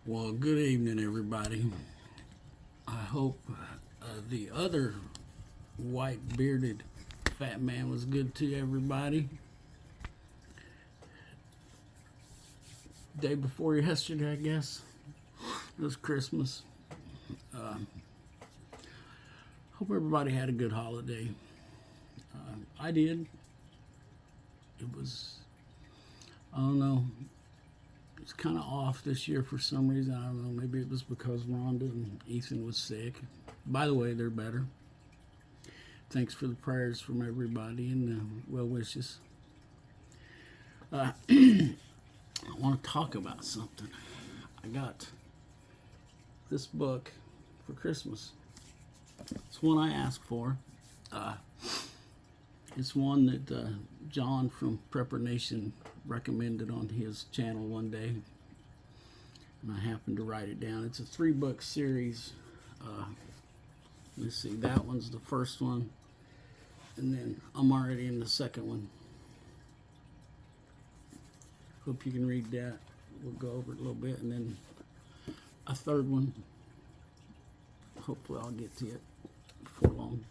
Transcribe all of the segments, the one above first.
Well, good evening, everybody. I hope the other white bearded fat man was good to everybody. Day before yesterday, I guess. It was Christmas. Hope everybody had a good holiday. I did. It was, I don't know, it's kind of off this year for some reason. I don't know. Maybe it was because Rhonda and Ethan was sick. By the way, they're better. Thanks for the prayers from everybody and the well wishes. I want to talk about something. I got this book for Christmas. It's one I asked for. It's one that John from Prepper Nation recommended on his channel one day, and I happened to write it down. It's a 3-book series. Let's see, that one's the first one, and then I'm already in the second one. Hope you can read that. We'll go over it a little bit, and then a third one. Hopefully I'll get to it before long.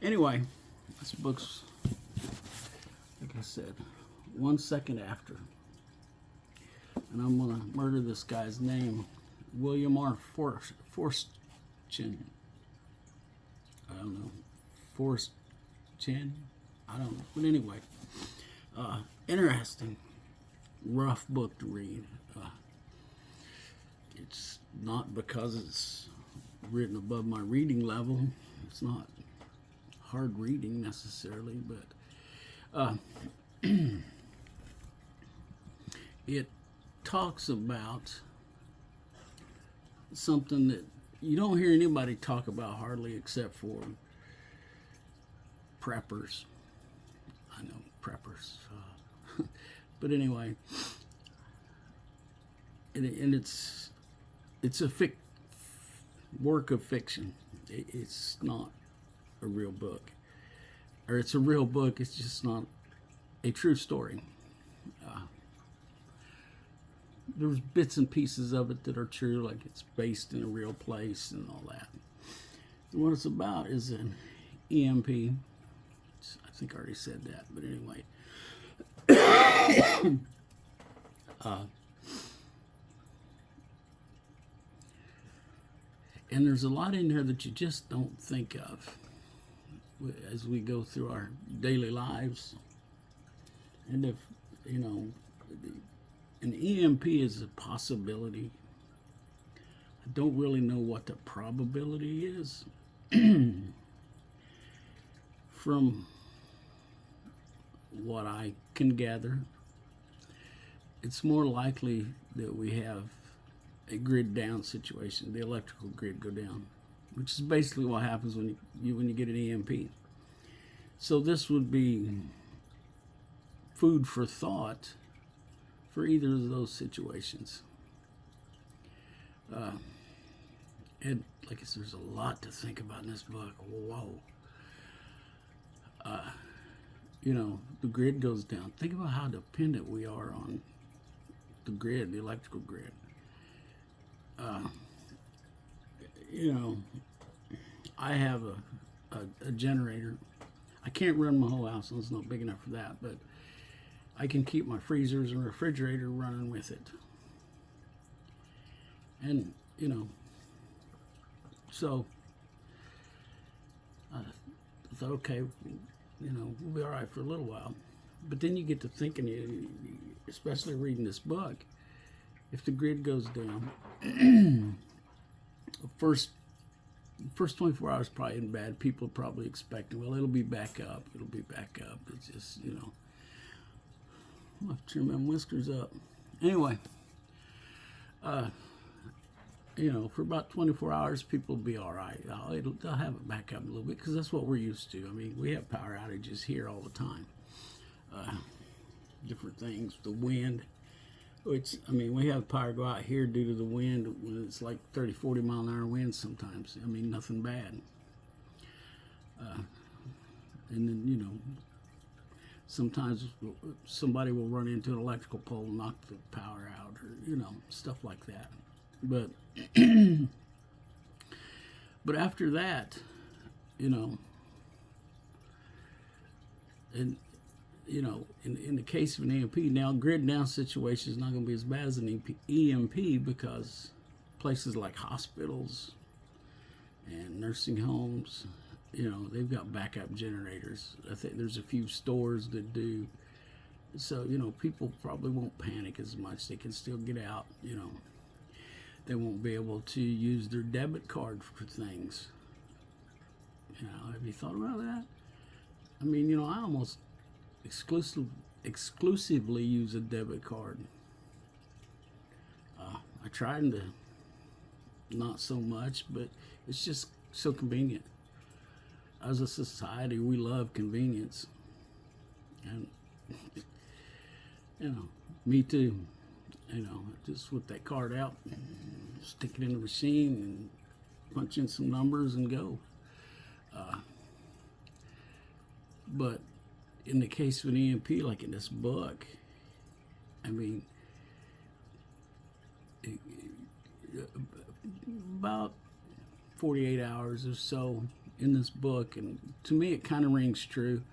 Anyway, this book's, like I said, 1 second after. And I'm going to murder this guy's name, William R. Forstchen. I don't know. Forstchen? I don't know. But anyway, interesting, rough book to read. It's not because it's written above my reading level. It's not hard reading necessarily, but it talks about something that you don't hear anybody talk about hardly except for preppers. I know, preppers. But anyway, and it's a work of fiction. It's not a real book, or it's a real book. It's just not a true story. There's bits and pieces of it that are true, like it's based in a real place and all that. And what it's about is an EMP. I think I already said that, but anyway. And there's a lot in there that you just don't think of as we go through our daily lives. And if, you know, an EMP is a possibility. I don't really know what the probability is. From what I can gather, it's more likely that we have a grid down situation, the electrical grid go down, which is basically what happens when you get an EMP. So this would be food for thought for either of those situations. And like I said, there's a lot to think about in this book. Whoa. You know, the grid goes down. Think about how dependent we are on the grid, the electrical grid. You know, I have a generator. I can't run my whole house, it's not big enough for that, but I can keep my freezers and refrigerator running with it. And, you know, so I thought, okay, you know, we'll be all right for a little while. But then you get to thinking, especially reading this book, if the grid goes down, first 24 hours probably isn't bad. People are probably expecting, well, it'll be back up. It'll be back up. It's just, you know, I'll have to trim my whiskers up. Anyway, you know, for about 24 hours, people will be all right. They'll have it back up a little bit because that's what we're used to. I mean, we have power outages here all the time. Different things, the wind. Which, I mean, we have power go out here due to the wind when it's like 30, 40 mile an hour winds sometimes. I mean, nothing bad. And then, you know, sometimes somebody will run into an electrical pole and knock the power out, or, you know, stuff like that. But but after that, you know, and in the case of an EMP, now grid down situation is not going to be as bad as an EMP because places like hospitals and nursing homes, they've got backup generators. I think there's a few stores that do. So, people probably won't panic as much. They can still get out, They won't be able to use their debit card for things. Have you thought about that? I mean, I almost exclusively use a debit card. I tried to not so much, but it's just so convenient. As a society, we love convenience. And, me too. Just whip that card out, stick it in the machine, and punch in some numbers and go. But in the case of an EMP, like in this book, I mean, about 48 hours or so in this book, and to me it kind of rings true.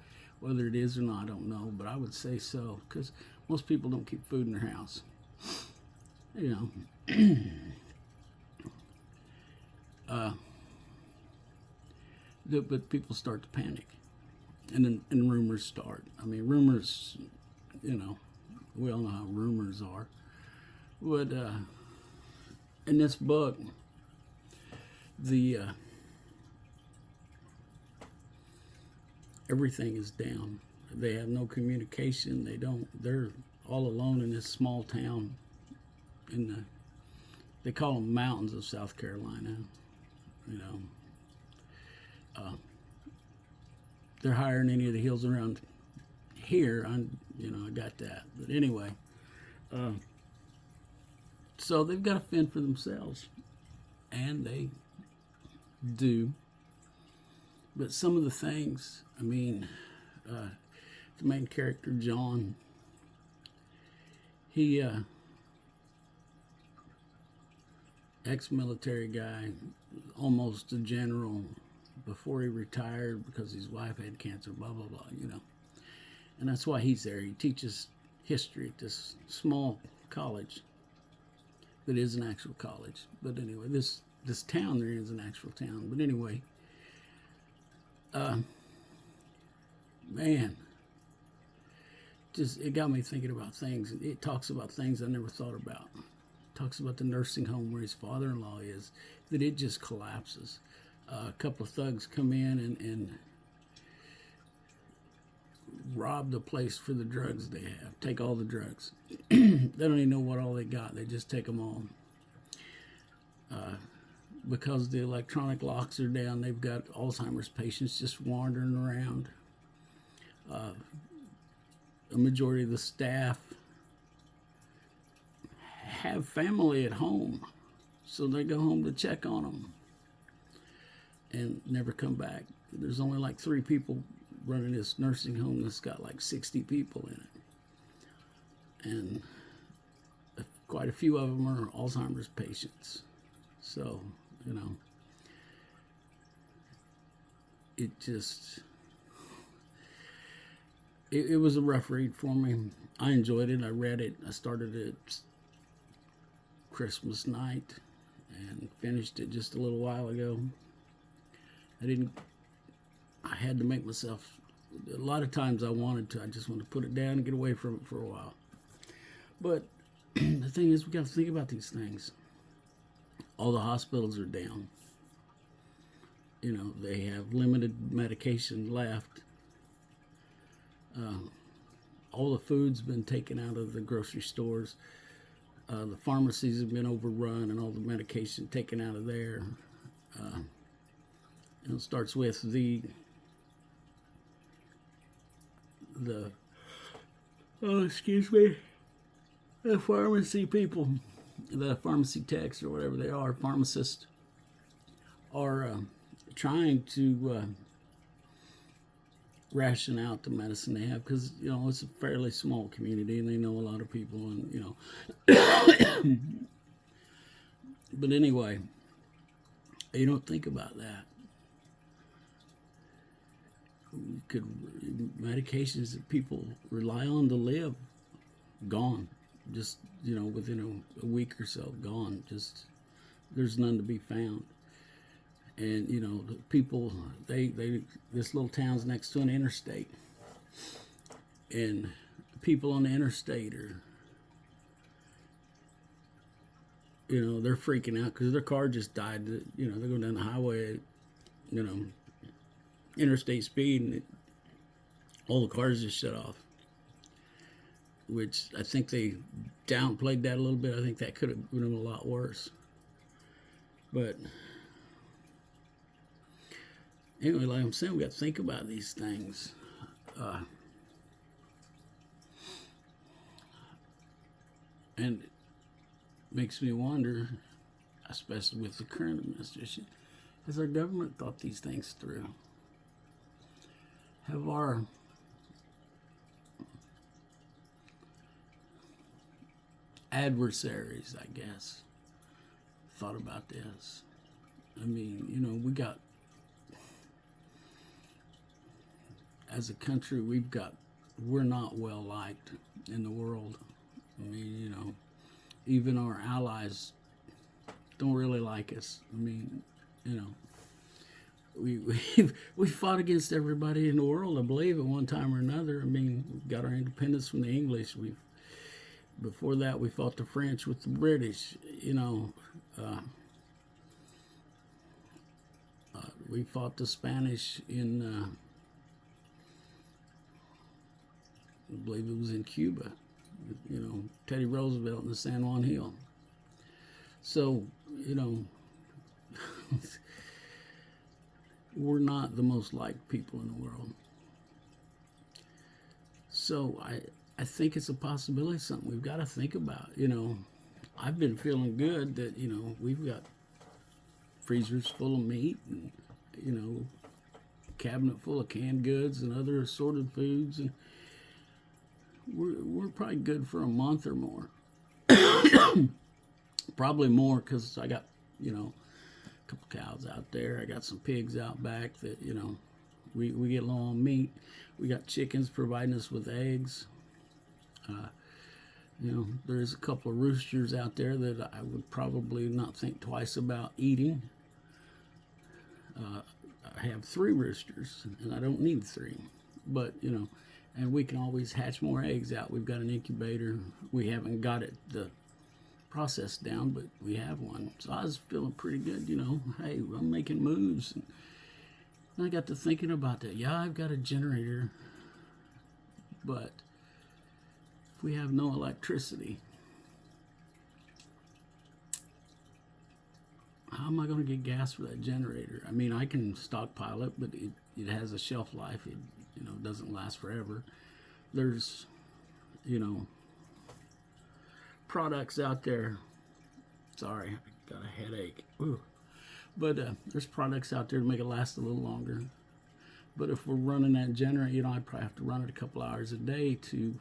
Whether it is or not, I don't know, but I would say so, because most people don't keep food in their house. But people start to panic, and rumors start. I mean, rumors, we all know how rumors are. But in this book, the everything is down. They have no communication. They're all alone in this small town they call them mountains of South Carolina. They're higher than any of the hills around here. I got that. But anyway, so they've got to fend for themselves, and they do. But some of the things, I mean, the main character, John, he, ex-military guy, almost a general before he retired because his wife had cancer, blah, blah, blah, And that's why he's there. He teaches history at this small college that is an actual college. But anyway, this town there is an actual town. But anyway, man, it got me thinking about things. It talks about things I never thought about. It talks about the nursing home where his father-in-law is, that it just collapses. A couple of thugs come in and rob the place for the drugs they have. Take all the drugs. They don't even know what all they got. They just take them all. Because the electronic locks are down, they've got Alzheimer's patients just wandering around. A majority of the staff have family at home, so they go home to check on them and never come back. There's only like 3 people running this nursing home that's got like 60 people in it, and quite a few of them are Alzheimer's patients. So it just it was a rough read for me. I enjoyed it. I read it. I started it Christmas night and finished it just a little while ago. I had to make myself, a lot of times I just wanted to put it down and get away from it for a while. But the thing is, we got to think about these things. All the hospitals are down. They have limited medication left. All the food's been taken out of the grocery stores. The pharmacies have been overrun and all the medication taken out of there. It starts with the pharmacy people, the pharmacy techs or whatever they are, pharmacists, are trying to ration out the medicine they have, because it's a fairly small community and they know a lot of people, and But anyway, you don't think about that. You could medications that people rely on to live, gone. Just within a week or so, gone. Just there's none to be found. And the people they this little town's next to an interstate, and people on the interstate are they're freaking out because their car just died. They're going down the highway, interstate speed, and all the cars just shut off. Which I think they downplayed that a little bit. I think that could have been a lot worse. But anyway, like I'm saying, we got to think about these things. And it makes me wonder, especially with the current administration, has our government thought these things through? Have our adversaries, I guess, thought about this? I mean, we got, as a country, we're not well liked in the world. I mean, even our allies don't really like us. I mean, we fought against everybody in the world, I believe, at one time or another. I mean, we got our independence from the English. Before that, we fought the French with the British. We fought the Spanish in, I believe it was in Cuba. Teddy Roosevelt and the San Juan Hill. So, we're not the most liked people in the world. So I think it's a possibility, something we've got to think about. I've been feeling good that, we've got freezers full of meat and, cabinet full of canned goods and other assorted foods, and we're probably good for a month or more. Probably more, because I got, a couple cows out there. I got some pigs out back that, we get low on meat. We got chickens providing us with eggs. There's a couple of roosters out there that I would probably not think twice about eating. I have 3 roosters, and I don't need 3. But, and we can always hatch more eggs out. We've got an incubator. We haven't got it the process down, but we have one. So I was feeling pretty good, Hey, I'm making moves. And I got to thinking about that. Yeah, I've got a generator, but if we have no electricity, how am I going to get gas for that generator? I mean, I can stockpile it, but it has a shelf life. It doesn't last forever. There's products out there. Sorry, I got a headache. Ooh. But there's products out there to make it last a little longer. But if we're running that generator, I'd probably have to run it a couple hours a day to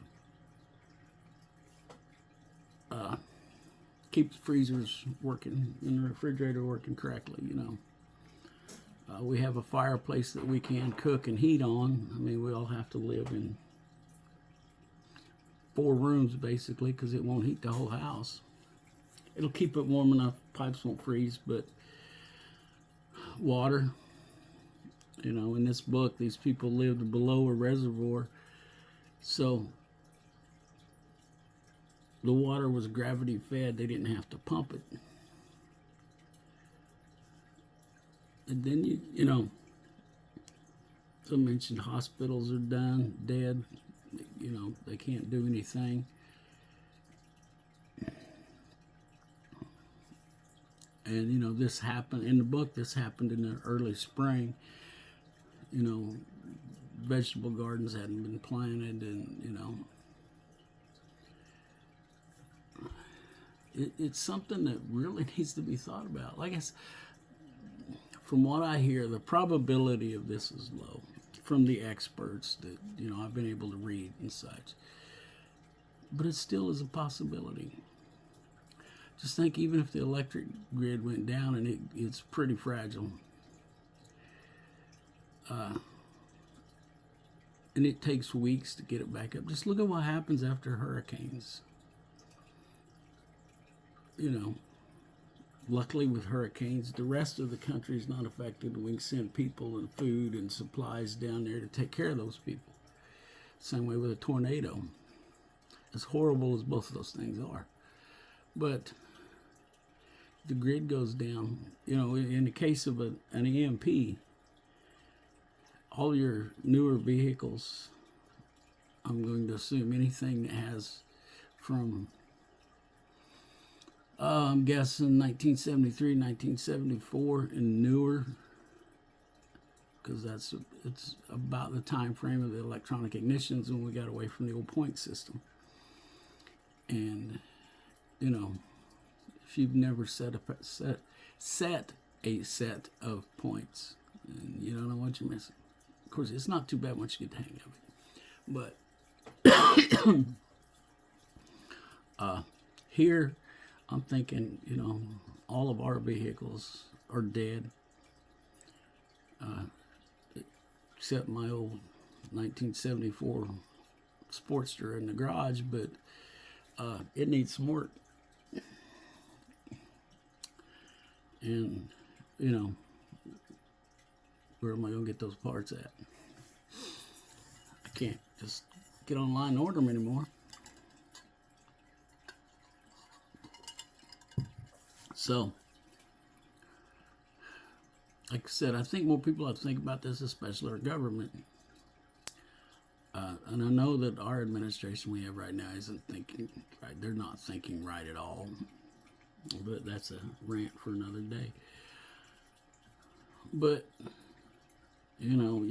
keep the freezers working and the refrigerator working correctly. We have a fireplace that we can cook and heat on. I mean, we all have to live in 4 rooms basically, because it won't heat the whole house. It'll keep it warm enough, pipes won't freeze, but water, in this book, these people lived below a reservoir, so the water was gravity fed. They didn't have to pump it. And then I mentioned hospitals are dead. They can't do anything. And this happened in the book. This happened in the early spring. Vegetable gardens hadn't been planted, and it's something that really needs to be thought about. Like from what I hear, the probability of this is low from the experts that I've been able to read and such. But it still is a possibility. just think, even if the electric grid went down, and it's pretty fragile, and it takes weeks to get it back up. Just look at what happens after hurricanes. You know, luckily with hurricanes, the rest of the country is not affected. We can send people and food and supplies down there to take care of those people. Same way with a tornado. As horrible as both of those things are. But the grid goes down. You know, in the case of an EMP, all your newer vehicles, I'm going to assume anything that has from, I'm guessing 1973, 1974 and newer, because it's about the time frame of the electronic ignitions when we got away from the old point system. And, you know, if you've never set a set of points, and you don't know what you're missing. Of course, it's not too bad once you get the hang of it. But here, I'm thinking, you know, all of our vehicles are dead, except my old 1974 Sportster in the garage, but it needs some work. And, you know, where am I going to get those parts at? I can't just get online and order them anymore. So, like I said, I think more people have to think about this, especially our government. And I know that our administration we have right now isn't thinking right. They're not thinking right at all. But that's a rant for another day. But, you know,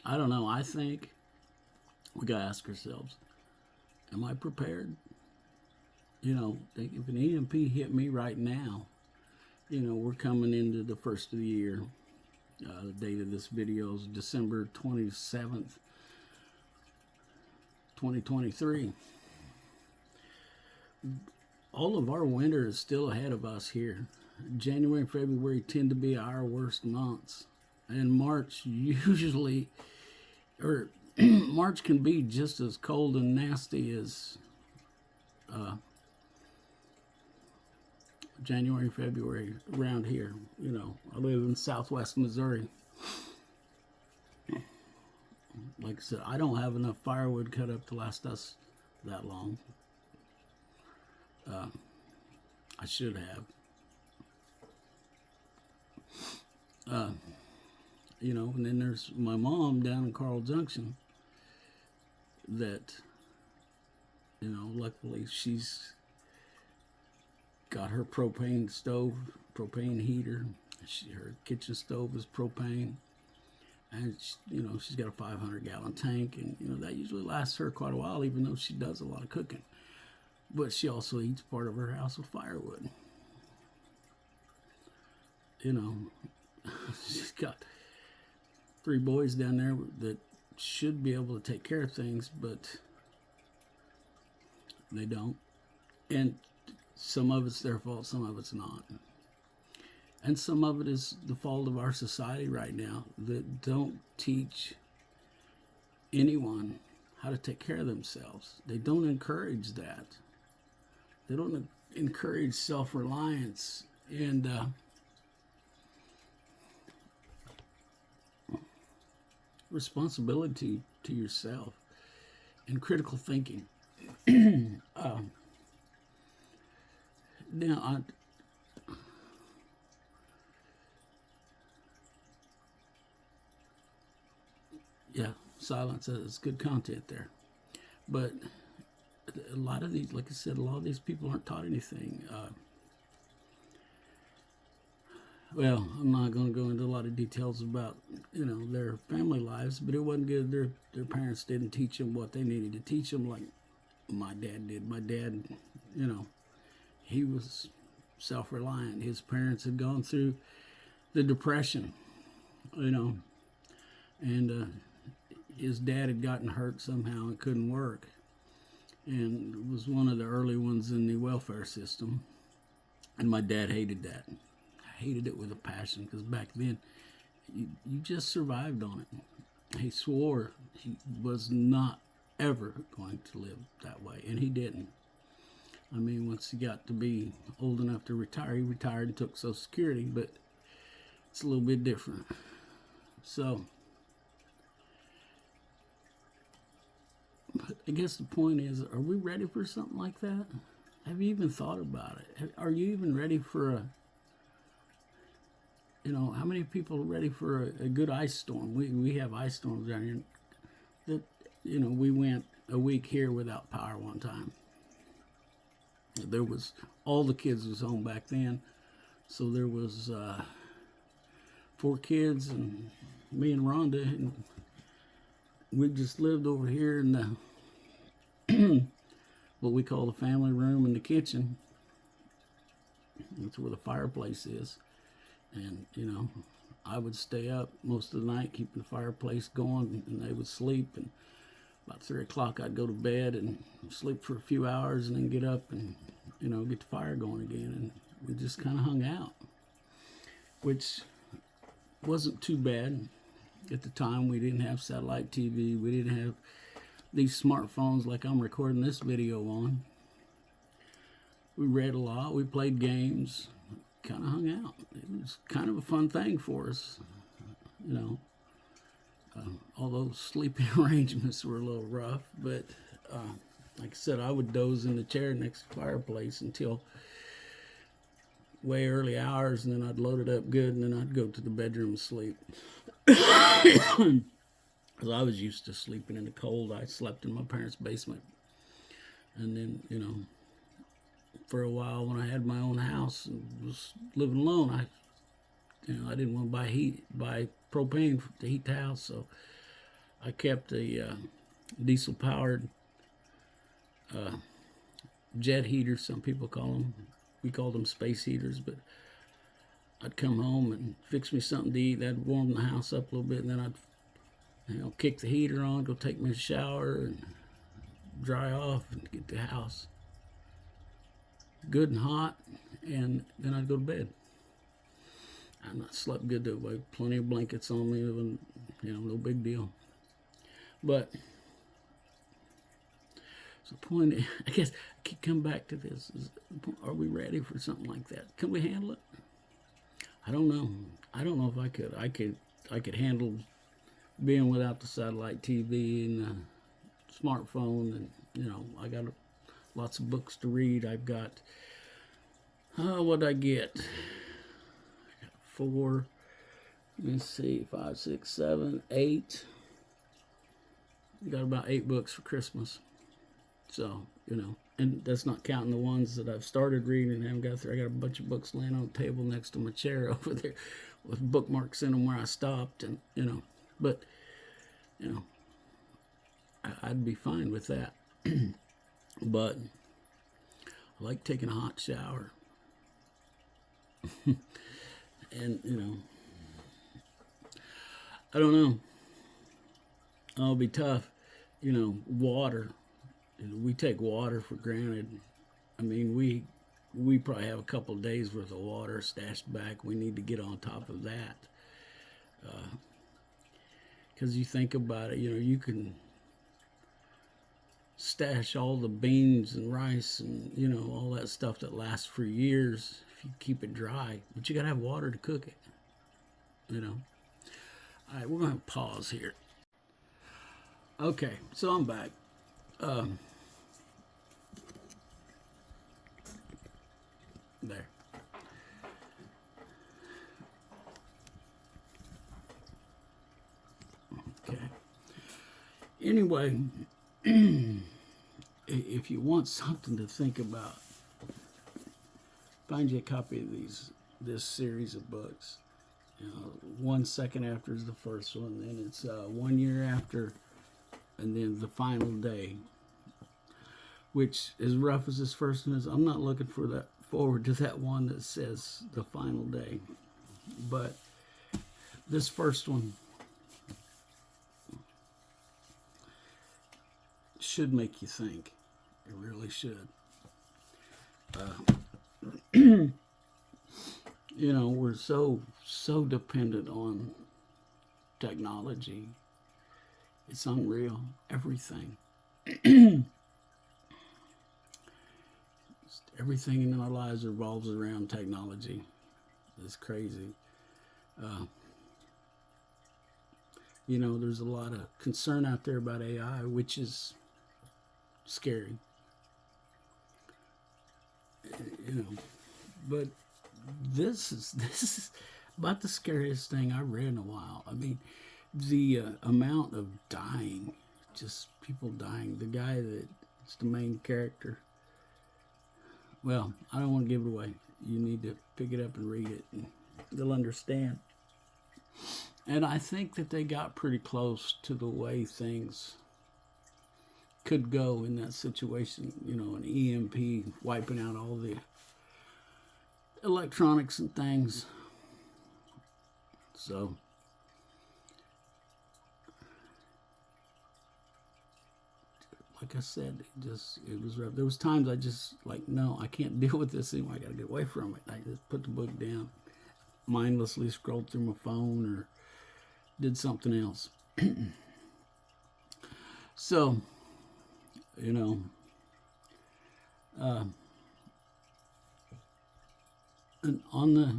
I don't know, I think we got to ask ourselves, am I prepared? You know, if an EMP hit me right now, you know, we're coming into the first of the year. The date of this video is December 27th, 2023. All of our winter is still ahead of us here. January and February tend to be our worst months. And March usually, or March can be just as cold and nasty as January, February around here. You know, I live in southwest Missouri. Like I said, I don't have enough firewood cut up to last us that long. I should have. You know, and then there's my mom down in Carl Junction that, you know, luckily she's got her propane stove, propane heater. Her kitchen stove is propane. And, you know, she's got a 500-gallon tank. And, you know, that usually lasts her quite a while, even though she does a lot of cooking. But she also eats part of her house with firewood. You know, she's got 3 boys down there that should be able to take care of things, but they don't. And some of it's their fault, some of it's not. And some of it is the fault of our society right now that don't teach anyone how to take care of themselves. They don't encourage that. They don't encourage self-reliance and responsibility to yourself and critical thinking. Now, yeah, silence is good content there. But a lot of these, like I said, a lot of these people aren't taught anything. Well, I'm not going to go into a lot of details about, you know, their family lives, but it wasn't good. Their parents didn't teach them what they needed to teach them like my dad did. My dad, you know, he was self-reliant. His parents had gone through the Depression, you know, and his dad had gotten hurt somehow and couldn't work. and it was one of the early ones in the welfare system. And my dad hated that. Hated it with a passion, because back then you just survived on it. He swore he was not ever going to live that way, and he didn't. I mean, once he got to be old enough to retire, he retired and took Social Security, but it's a little bit different. So, but I guess the point is, are we ready for something like that? Have you even thought about it? Are you even ready for a, how many people are ready for a good ice storm? We have ice storms down here. That, we went a week here without power one time. There was, all the kids was home back then. So there was 4 kids and me and Rhonda, and we just lived over here in the, what we call the family room and the kitchen. That's where the fireplace is. And, I would stay up most of the night keeping the fireplace going, and they would sleep. And about 3 o'clock, I'd go to bed and sleep for a few hours and then get up and, get the fire going again. And we just kind of hung out, which wasn't too bad. At the time, we didn't have satellite TV. We didn't have these smartphones like I'm recording this video on. We read a lot. We played games. Kind of hung out. It was kind of a fun thing for us, although sleeping arrangements were a little rough. But like I said, I would doze in the chair next to the fireplace until way early hours, and then I'd load it up good, and then I'd go to the bedroom and sleep. Because I was used to sleeping in the cold. I slept in my parents' basement, and then for a while, when I had my own house and was living alone, I didn't want to buy propane to heat the house, so I kept a diesel-powered jet heater. Some people call them. We called them space heaters, but I'd come home and fix me something to eat. That'd warm the house up a little bit, and then I'd kick the heater on, go take me a shower, and dry off, and get the house good and hot, and then I'd go to bed. I not slept good that way. Plenty of blankets on me, no big deal. But so the point is, I guess I keep coming back to this: are we ready for something like that? Can we handle it? I don't know. I don't know if I could. I could handle being without the satellite TV and the smartphone, and I got lots of books to read. I've got, what'd I get? I got 4, let me see, 5, 6, 7, 8. I got about 8 books for Christmas. So, and that's not counting the ones that I've started reading and haven't got through. I got a bunch of books laying on the table next to my chair over there with bookmarks in them where I stopped, and, but, I'd be fine with that. But I like taking a hot shower. And, I don't know. It'll be tough. Water. We take water for granted. I mean, we probably have a couple of days worth of water stashed back. We need to get on top of that. Because you think about it, you can stash all the beans and rice and all that stuff that lasts for years if you keep it dry, but you gotta have water to cook it. All right, we're gonna pause here. Okay, so I'm back. There. Okay. Anyway, if you want something to think about, find you a copy of this series of books. 1 second after is the first one, then it's 1 year after, and then The Final Day. Which, as rough as this first one is, I'm not looking forward to that one that says The Final Day. But this first one should make you think. It really should. You know, we're so dependent on technology. It's unreal. Everything. Everything in our lives revolves around technology. It's crazy. You know, there's a lot of concern out there about AI, which is scary. You know, but this is about the scariest thing I've read in a while. I mean, the amount of dying, just people dying. The guy that's the main character. Well, I don't want to give it away. You need to pick it up and read it, and you'll understand. And I think that they got pretty close to the way things could go in that situation. You know, an EMP wiping out all the electronics and things. So, like I said, it was rough. There was times I just like, no, I can't deal with this anymore. I got to get away from it. I just put the book down, mindlessly scrolled through my phone or did something else. So, you know, and on the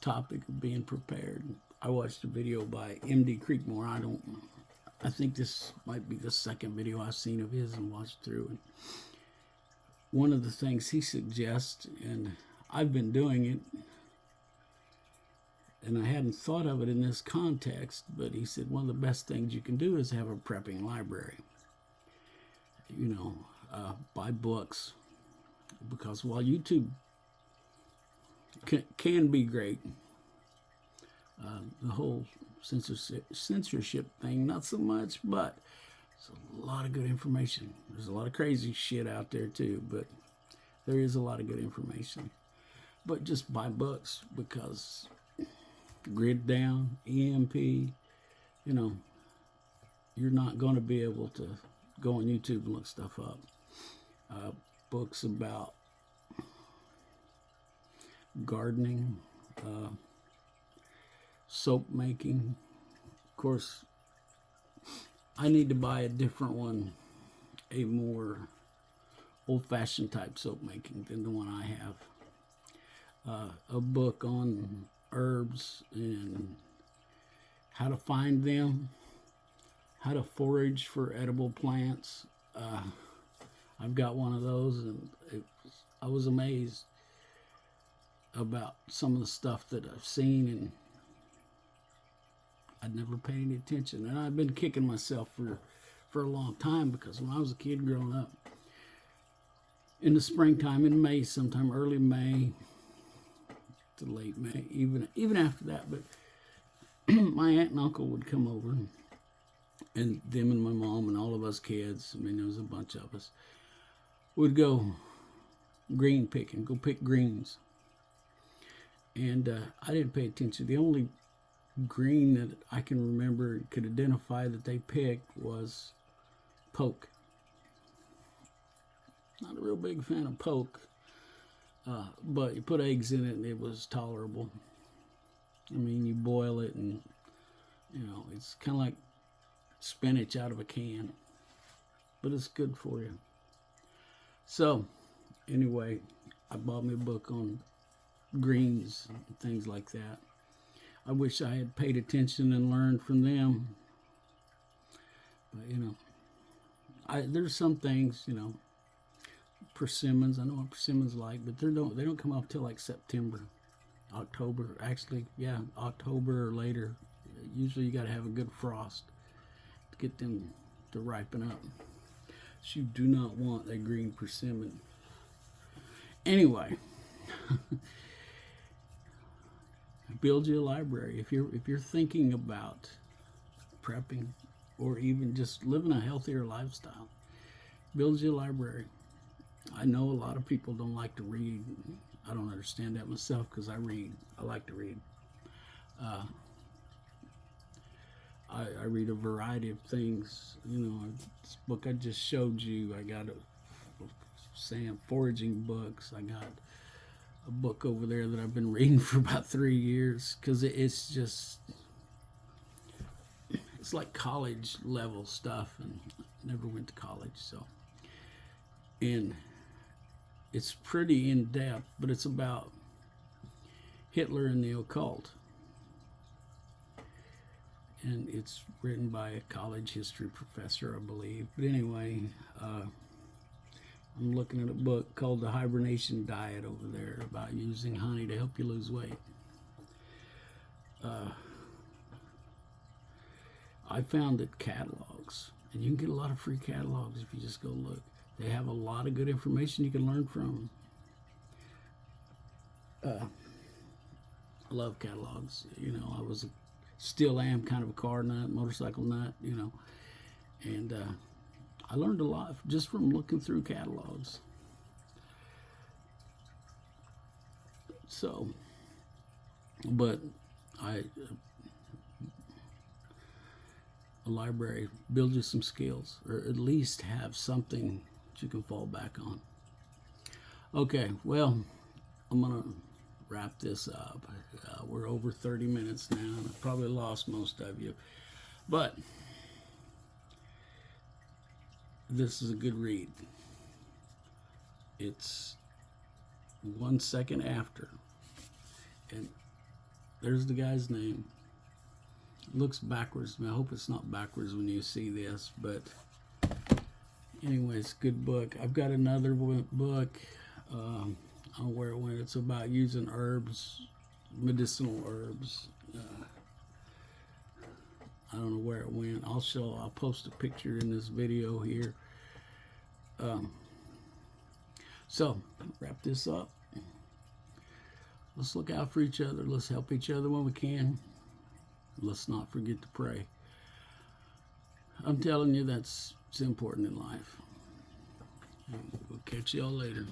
topic of being prepared, I watched a video by MD Creekmore. I think this might be the second video I've seen of his and watched through. And one of the things he suggests, and I've been doing it, and I hadn't thought of it in this context, but he said one of the best things you can do is have a prepping library. You know, buy books, because while YouTube can be great, the whole censorship thing, not so much, but it's a lot of good information. There's a lot of crazy shit out there too, but there is a lot of good information. But just buy books, because Grid Down, EMP, you know, you're not going to be able to go on YouTube and look stuff up. Books about gardening, soap making. Of course, I need to buy a different one, a more old-fashioned type soap making than the one I have. A book on herbs and how to find them, how to forage for edible plants. I've got one of those, and I was amazed about some of the stuff that I've seen, and I'd never paid any attention. And I've been kicking myself for a long time, because when I was a kid growing up, in the springtime, in May, sometime early May to late May, even after that, but my aunt and uncle would come over, and them and my mom and all of us kids, I mean, there was a bunch of us, would go green picking, go pick greens. And I didn't pay attention. The only green that I can remember could identify that they picked was poke. Not a real big fan of poke, but you put eggs in it and it was tolerable. I mean, you boil it and, you know, it's kind of like spinach out of a can, but it's good for you. So, anyway, I bought me a book on greens and things like that. I wish I had paid attention and learned from them. But, you know, there's some things, you know, persimmons, I know what persimmons like, but they don't come up till like September, October, actually, yeah, October or later. Usually you got to have a good frost to get them to ripen up. So you do not want a green persimmon. Anyway, build you a library. If you're thinking about prepping or even just living a healthier lifestyle, build you a library. I know a lot of people don't like to read. I don't understand that myself, because I read. I like to read. I read a variety of things. You know, this book I just showed you, I got Sam foraging books. I got a book over there that I've been reading for about 3 years because it's just, it's like college level stuff, and never went to college, so. And it's pretty in depth, but it's about Hitler and the occult. And it's written by a college history professor, I believe. But anyway, I'm looking at a book called The Hibernation Diet over there about using honey to help you lose weight. I found that catalogs, and you can get a lot of free catalogs if you just go look. They have a lot of good information you can learn from. I love catalogs. You know, still am kind of a car nut, motorcycle nut, you know. And I learned a lot just from looking through catalogs. So, but a library builds you some skills, or at least have something that you can fall back on. Okay, well, I'm gonna wrap this up. We're over 30 minutes now, and I've probably lost most of you, but this is a good read. It's 1 second after, and there's the guy's name. It looks backwards. I hope it's not backwards when you see this, but anyways, good book. I've got another book. I don't know where it went. It's about using herbs, medicinal herbs. I don't know where it went. I'll post a picture in this video here. So, wrap this up. Let's look out for each other. Let's help each other when we can. Let's not forget to pray. I'm telling you, it's important in life. We'll catch y'all later.